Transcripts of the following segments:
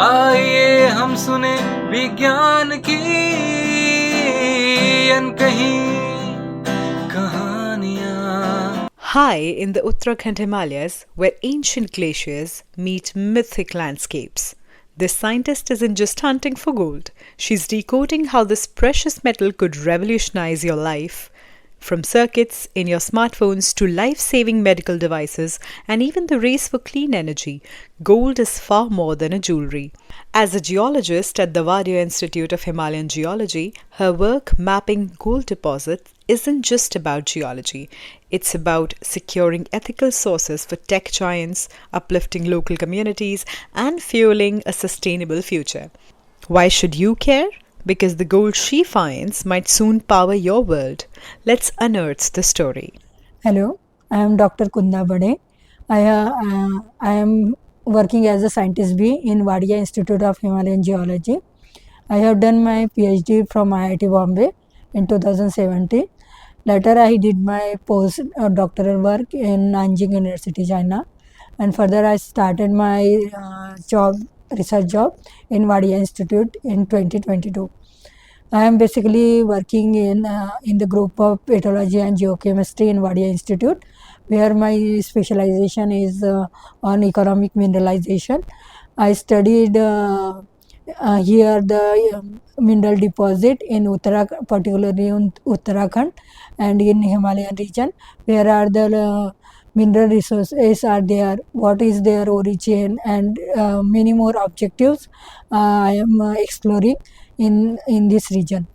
आइए हम सुने विज्ञान की अनकही कहानियां। High in the Uttarakhand Himalayas, where ancient glaciers meet mythic landscapes, this scientist isn't just hunting for gold, she's decoding how this precious metal could revolutionize your life. From circuits in your smartphones to life saving medical devices and even the race for clean energy, gold is far more than a jewelry. As a geologist at the Wadia Institute of Himalayan Geology, her work mapping gold deposits isn't just about geology. It's about securing ethical sources for tech giants, uplifting local communities, and fueling a sustainable future. Why should you care? Because the gold she finds might soon power your world. Let's unearth the story. Hello, I am Dr. Kunda Bade. I am working as a scientist B in Wadia Institute of Himalayan Geology. I have done my PhD from IIT Bombay in 2017. Later, I did my post-doctoral work in Nanjing University, China. And further, I started my research job in Wadia Institute in 2022. I am basically working in the group of petrology and geochemistry in Wadia Institute, where my specialization is on economic mineralization. I studied here the mineral deposit in Uttarakhand, particularly in Uttarakhand and in Himalayan region, where are the mineral resources are there, what is their origin, and many more objectives I am exploring in this region.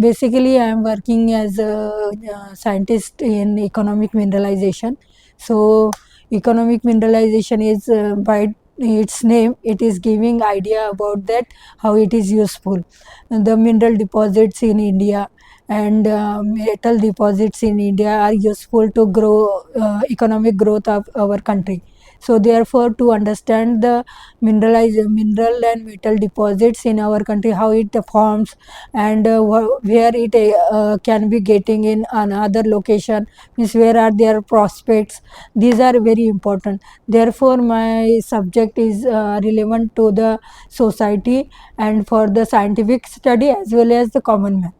Basically, I am working as a scientist in economic mineralization. So, economic mineralization is by its name, it is giving idea about that how it is useful. The mineral deposits in India and metal deposits in India are useful to grow economic growth of our country. So therefore, to understand the mineral and metal deposits in our country, how it forms and where it can be getting in another location, means where are their prospects, these are very important. Therefore, my subject is relevant to the society and for the scientific study as well as the common man.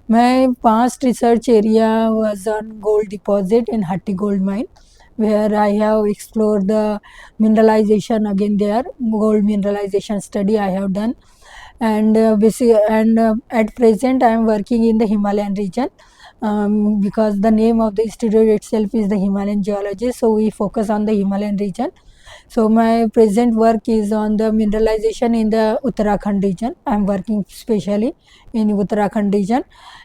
My past research area was on gold deposit in Hatti gold mine, where I have explored the mineralization again there, gold mineralization study I have done. And at present I am working in the Himalayan region because the name of the institute itself is the Himalayan Geology, so we focus on the Himalayan region. So my present work is on the mineralization in the Uttarakhand region. I am working specially in Uttarakhand region.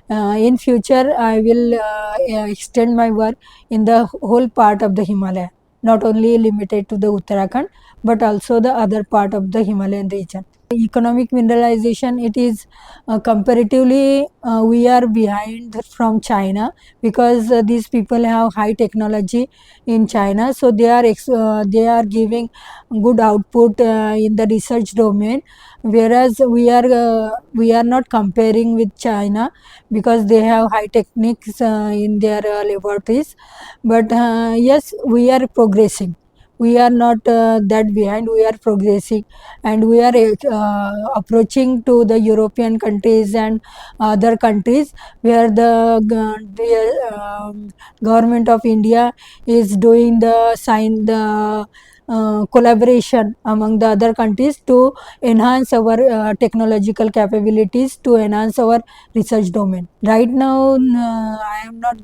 In future, I will extend my work in the whole part of the Himalaya, not only limited to the Uttarakhand, but also the other part of the Himalayan region. Economic mineralization, it is comparatively we are behind from China because these people have high technology in China, so they are giving good output in the research domain, whereas we are not comparing with China because they have high techniques in their laboratories. But yes, we are progressing. We are not that behind, we are progressing, and we are approaching to the European countries and other countries where the government of India is doing the collaboration among the other countries to enhance our technological capabilities, to enhance our research domain. Right now, I am not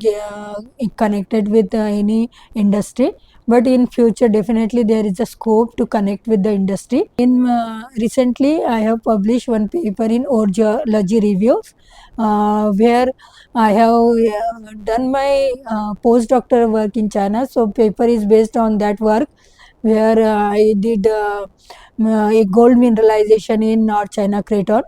connected with any industry, but in future definitely there is a scope to connect with the industry. In recently I have published one paper in Ore Geology Reviews where I have done my postdoctoral work in China. So paper is based on that work where I did a gold mineralization in North China Craton.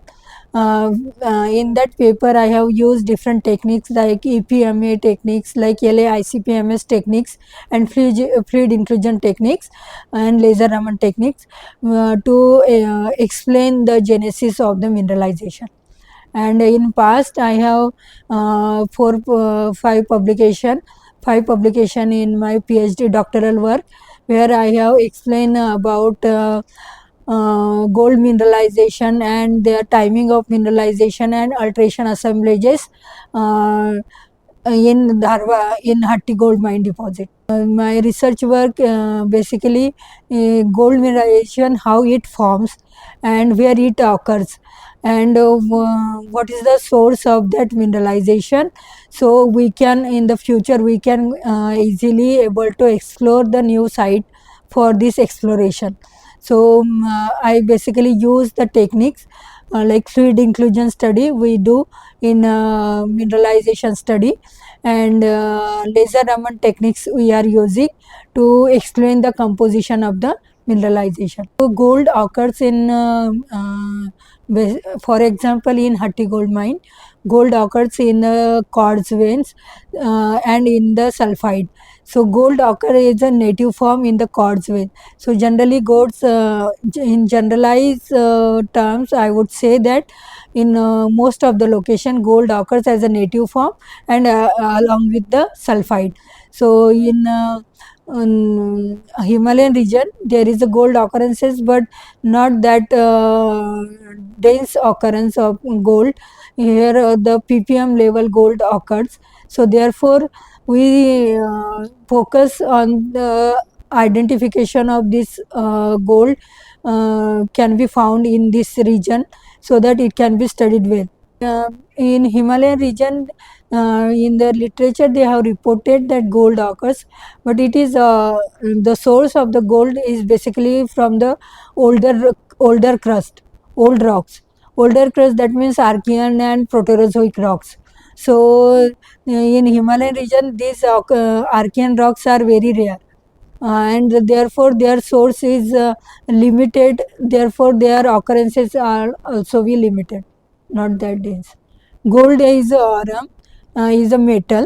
In that paper, I have used different techniques like EPMA techniques, like LA-ICP-MS techniques, and fluid inclusion techniques, and laser Raman techniques to explain the genesis of the mineralization. And in past, I have five publication in my PhD doctoral work, where I have explained about gold mineralization and their timing of mineralization and alteration assemblages uh, in Dharwa in Hatti gold mine deposit. My research work basically gold mineralization, how it forms and where it occurs, and what is the source of that mineralization, so we can in the future we can easily able to explore the new site for this exploration. So I basically use the techniques like fluid inclusion study we do in mineralization study, and laser Raman techniques we are using to explain the composition of the mineralization. So gold occurs in for example in Hatti gold mine, gold occurs in quartz veins and in the sulfide. So gold occur is a native form in the quartz vein. So generally golds in generalized terms I would say that in most of the location gold occurs as a native form and along with the sulfide. So in Himalayan region there is a gold occurrences, but not that dense occurrence of gold. Here the ppm level gold occurs, so therefore we focus on the identification of this gold can be found in this region so that it can be studied well. In Himalayan region, in the literature they have reported that gold occurs, but it is the source of the gold is basically from the older crust, old rocks. Older crust, that means Archean and Proterozoic rocks. So in Himalayan region these Archean rocks are very rare. And therefore their source is limited, therefore their occurrences are also be limited, not that dense. Gold is a aurum, is a metal,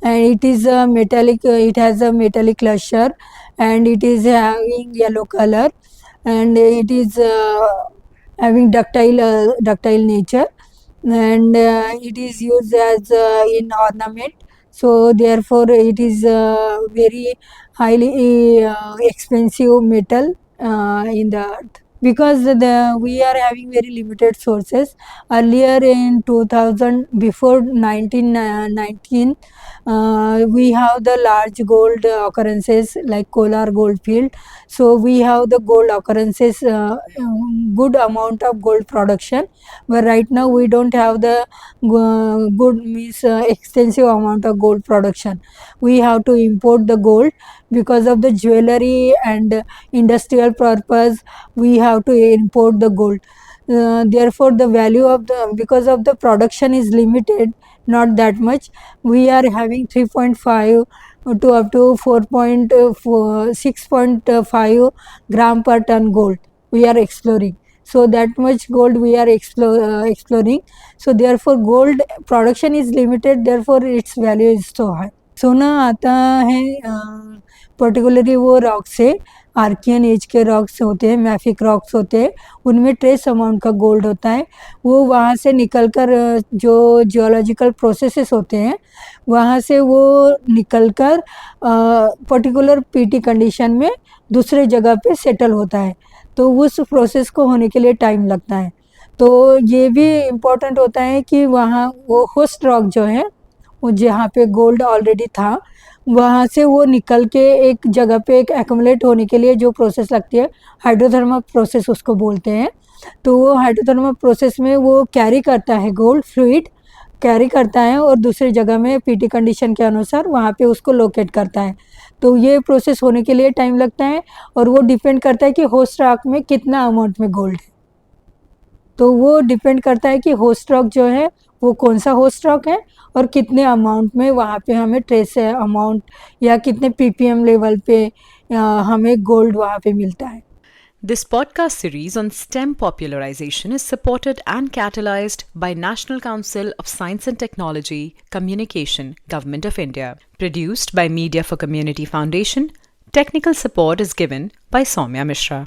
and it is a metallic, it has a metallic cluster and it is having yellow color, and it is having ductile nature, and it is used as in ornament. So therefore it is very highly expensive metal in the earth, because we are having very limited sources. Earlier in 2000, before 1919, we have the large gold occurrences like Kolar gold field. So we have the gold occurrences, good amount of gold production, but right now we don't have the good means extensive amount of gold production. We have to import the gold because of the jewelry and industrial purpose. We have to import the gold. Therefore the value of the, because of the production is limited, not that much, we are having 3.5 to up to 6.5 gram per ton gold we are exploring. So that much gold we are exploring. So therefore gold production is limited, therefore its value is so high. सोना आता है particularly वो rock से, Archaean as के rocks होते हैं, mafic rocks होते हैं, उनमें ट्रेस अमाउंट का गोल्ड होता है। वो वहाँ से निकलकर जो जियोलॉजिकल प्रोसेसेस होते हैं वहाँ से वो निकलकर पर्टिकुलर पीटी कंडीशन में दूसरे जगह पे सेटल होता है, तो उस प्रोसेस को होने के लिए टाइम लगता है। तो ये भी इम्पोर्टेंट होता है कि वहाँ वो होस्ट रॉक जो है वो जहाँ पे गोल्ड ऑलरेडी था वहाँ से वो निकल के एक जगह पे एक एक्यूमुलेट होने के लिए जो प्रोसेस लगती है, हाइड्रोथर्मल प्रोसेस उसको बोलते हैं। तो वो हाइड्रोथर्मल प्रोसेस में वो कैरी करता है गोल्ड फ्लूइड, कैरी करता है और दूसरी जगह में पीटी कंडीशन के अनुसार वहाँ पे उसको लोकेट करता है। तो ये प्रोसेस होने के लिए टाइम लगता है और वो डिपेंड करता है कि होस्ट रॉक में कितना अमाउंट में गोल्ड है। तो वो डिपेंड करता है कि होस्ट रॉक जो है वो कौन सा होस्ट रॉक है और कितने अमाउंट में वहाँ पे हमें ट्रेस अमाउंट या कितने ppm लेवल पे हमें गोल्ड वहाँ पे मिलता है। This podcast series on STEM popularization is supported and catalyzed by National Council of Science and Technology, Communication, Government of India. Produced by Media for Community Foundation. Technical support is given by Soumya Mishra.